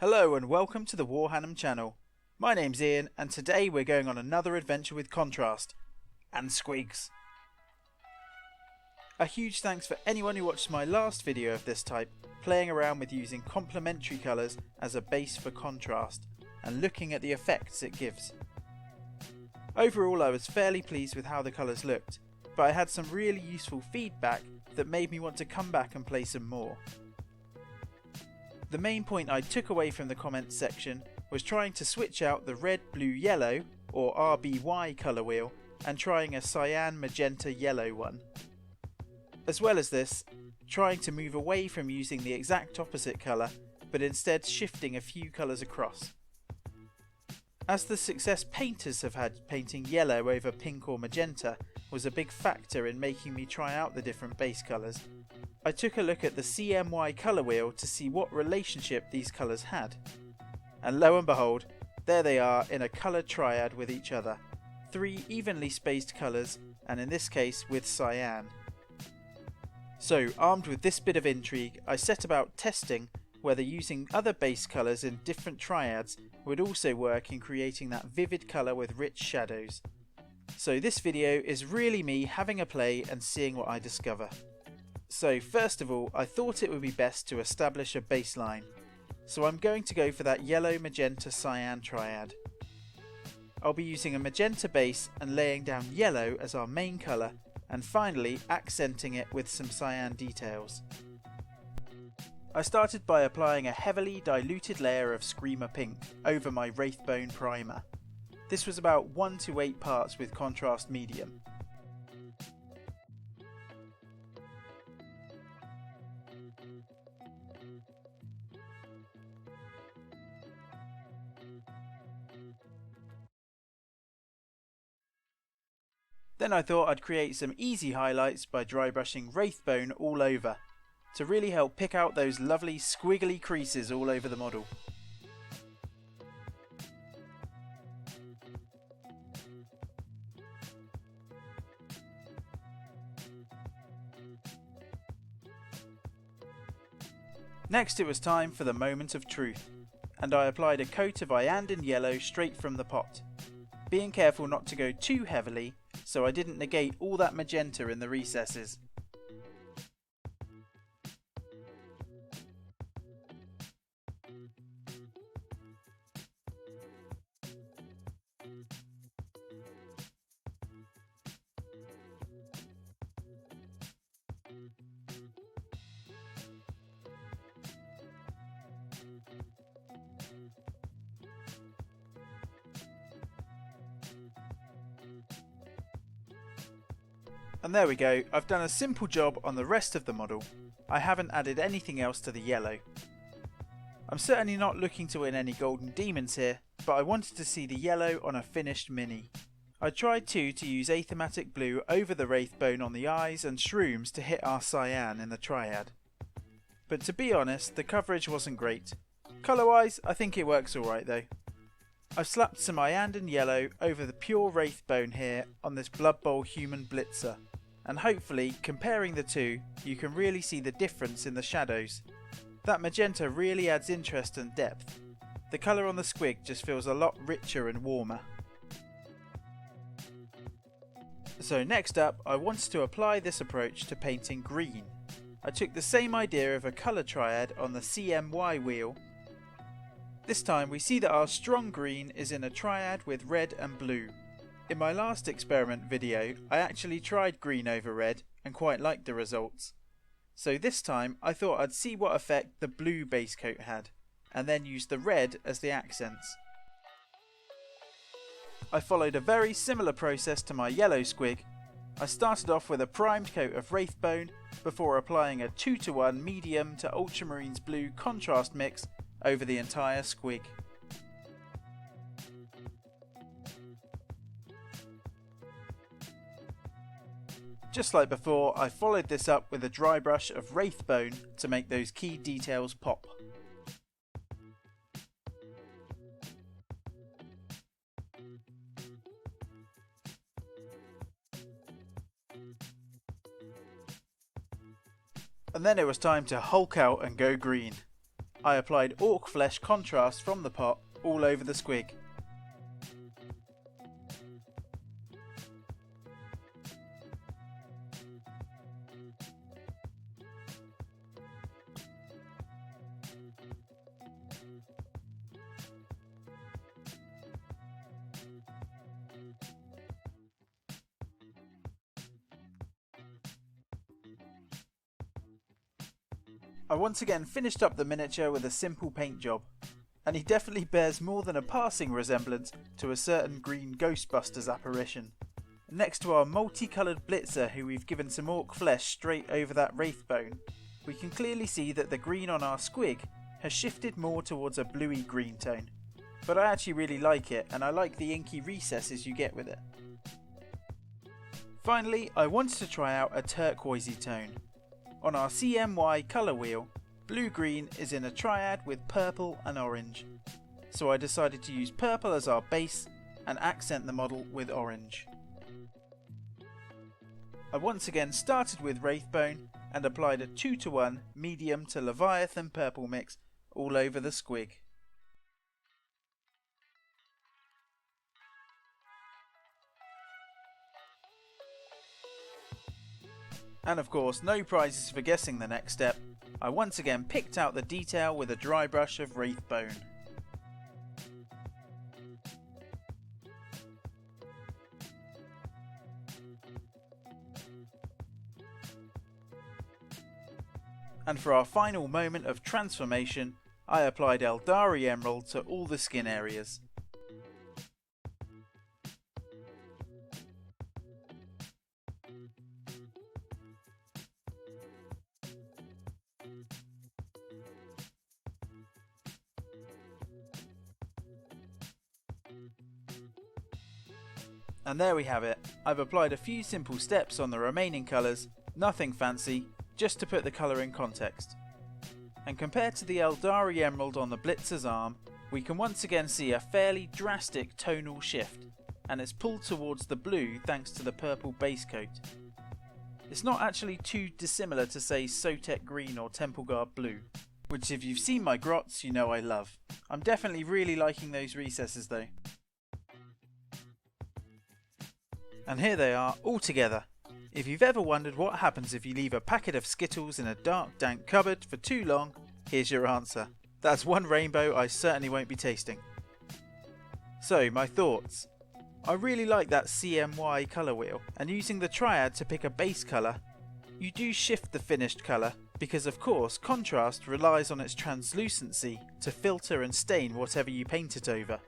Hello and welcome to the Warhannam channel. My name's Ian and today we're going on another adventure with contrast and squigs. A huge thanks for anyone who watched my last video of this type, playing around with using complementary colours as a base for contrast and looking at the effects it gives. Overall I was fairly pleased with how the colours looked, but I had some really useful feedback that made me want to come back and play some more. The main point I took away from the comments section was trying to switch out the red, blue, yellow or RBY colour wheel and trying a cyan, magenta, yellow one. As well as this, trying to move away from using the exact opposite colour but instead shifting a few colours across. As the success painters have had painting yellow over pink or magenta was a big factor in making me try out the different base colours, I took a look at the CMY colour wheel to see what relationship these colours had. And lo and behold, there they are in a colour triad with each other. 3 evenly spaced colours, and in this case with cyan. So, armed with this bit of intrigue, I set about testing whether using other base colours in different triads would also work in creating that vivid colour with rich shadows. So this video is really me having a play and seeing what I discover. So first of all, I thought it would be best to establish a baseline. So I'm going to go for that yellow, magenta, cyan triad. I'll be using a magenta base and laying down yellow as our main colour, and finally accenting it with some cyan details. I started by applying a heavily diluted layer of Screamer Pink over my Wraithbone primer. This was about 1 to 8 parts with contrast medium. Then I thought I'd create some easy highlights by dry brushing Wraithbone all over, to really help pick out those lovely squiggly creases all over the model. Next it was time for the moment of truth, and I applied a coat of Iandin yellow straight from the pot, being careful not to go too heavily so I didn't negate all that magenta in the recesses. And there we go, I've done a simple job on the rest of the model. I haven't added anything else to the yellow. I'm certainly not looking to win any golden demons here, but I wanted to see the yellow on a finished mini. I tried too to use athematic blue over the Wraithbone on the eyes and shrooms to hit our cyan in the triad. But to be honest, the coverage wasn't great. Colour wise, I think it works alright though. I've slapped some Iandin yellow over the pure Wraithbone here on this Blood Bowl human blitzer, and hopefully, comparing the two, you can really see the difference in the shadows. That magenta really adds interest and depth. The colour on the squig just feels a lot richer and warmer. So next up, I wanted to apply this approach to painting green. I took the same idea of a colour triad on the CMY wheel. This time we see that our strong green is in a triad with red and blue. In my last experiment video, I actually tried green over red and quite liked the results. So this time I thought I'd see what effect the blue base coat had, and then use the red as the accents. I followed a very similar process to my yellow squig. I started off with a primed coat of Wraithbone before applying a 2:1 medium to ultramarines blue contrast mix over the entire squig. Just like before, I followed this up with a dry brush of Wraithbone to make those key details pop. And then it was time to Hulk out and go green. I applied orc flesh contrast from the pot all over the squig. I once again finished up the miniature with a simple paint job, and he definitely bears more than a passing resemblance to a certain green Ghostbusters apparition. Next to our multicoloured blitzer who we've given some orc flesh straight over that wraith bone, we can clearly see that the green on our squig has shifted more towards a bluey green tone. But I actually really like it, and I like the inky recesses you get with it. Finally, I wanted to try out a turquoisey tone. On our CMY colour wheel, blue-green is in a triad with purple and orange, so I decided to use purple as our base and accent the model with orange. I once again started with Wraithbone and applied a 2:1 medium to Leviathan purple mix all over the squig. And of course, no prizes for guessing the next step. I once again picked out the detail with a dry brush of Wraithbone. And for our final moment of transformation, I applied Eldari Emerald to all the skin areas. And there we have it. I've applied a few simple steps on the remaining colours, nothing fancy, just to put the colour in context. And compared to the Eldari Emerald on the blitzer's arm, we can once again see a fairly drastic tonal shift, and it's pulled towards the blue thanks to the purple base coat. It's not actually too dissimilar to say Sotek Green or Templeguard Blue, which if you've seen my grots you know I love. I'm definitely really liking those recesses though. And here they are, all together. If you've ever wondered what happens if you leave a packet of Skittles in a dark, dank cupboard for too long, here's your answer. That's one rainbow I certainly won't be tasting. So, my thoughts. I really like that CMY colour wheel, and using the triad to pick a base colour, you do shift the finished colour, because of course contrast relies on its translucency to filter and stain whatever you paint it over.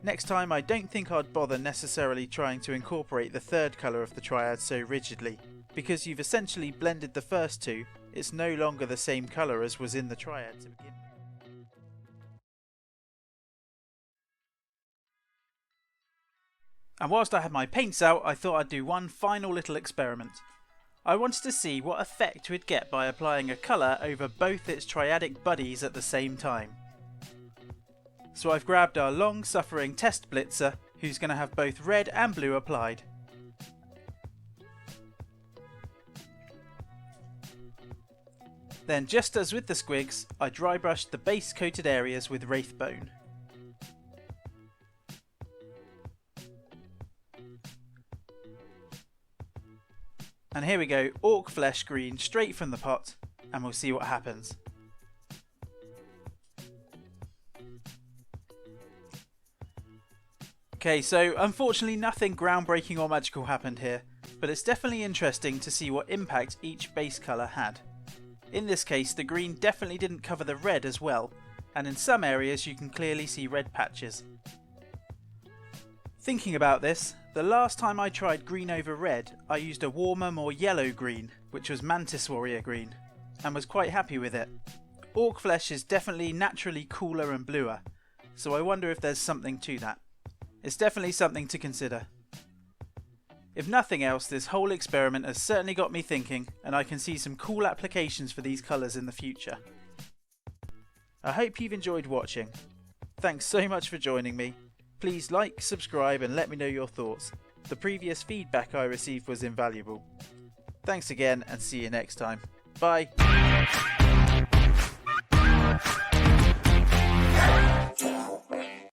Next time I don't think I'd bother necessarily trying to incorporate the third colour of the triad so rigidly, because you've essentially blended the first two, it's no longer the same colour as was in the triad to begin with. And whilst I had my paints out, I thought I'd do one final little experiment. I wanted to see what effect we'd get by applying a colour over both its triadic buddies at the same time. So I've grabbed our long-suffering test blitzer, who's going to have both red and blue applied. Then, just as with the squigs, I dry brushed the base coated areas with Wraithbone. And here we go, orc flesh green straight from the pot, and we'll see what happens. Okay, so unfortunately nothing groundbreaking or magical happened here, but it's definitely interesting to see what impact each base colour had. In this case, the green definitely didn't cover the red as well, and in some areas you can clearly see red patches. Thinking about this, the last time I tried green over red, I used a warmer, more yellow green, which was Mantis Warrior green, and was quite happy with it. Orc flesh is definitely naturally cooler and bluer, so I wonder if there's something to that. It's definitely something to consider. If nothing else, this whole experiment has certainly got me thinking, and I can see some cool applications for these colours in the future. I hope you've enjoyed watching. Thanks so much for joining me. Please like, subscribe and let me know your thoughts. The previous feedback I received was invaluable. Thanks again and see you next time. Bye!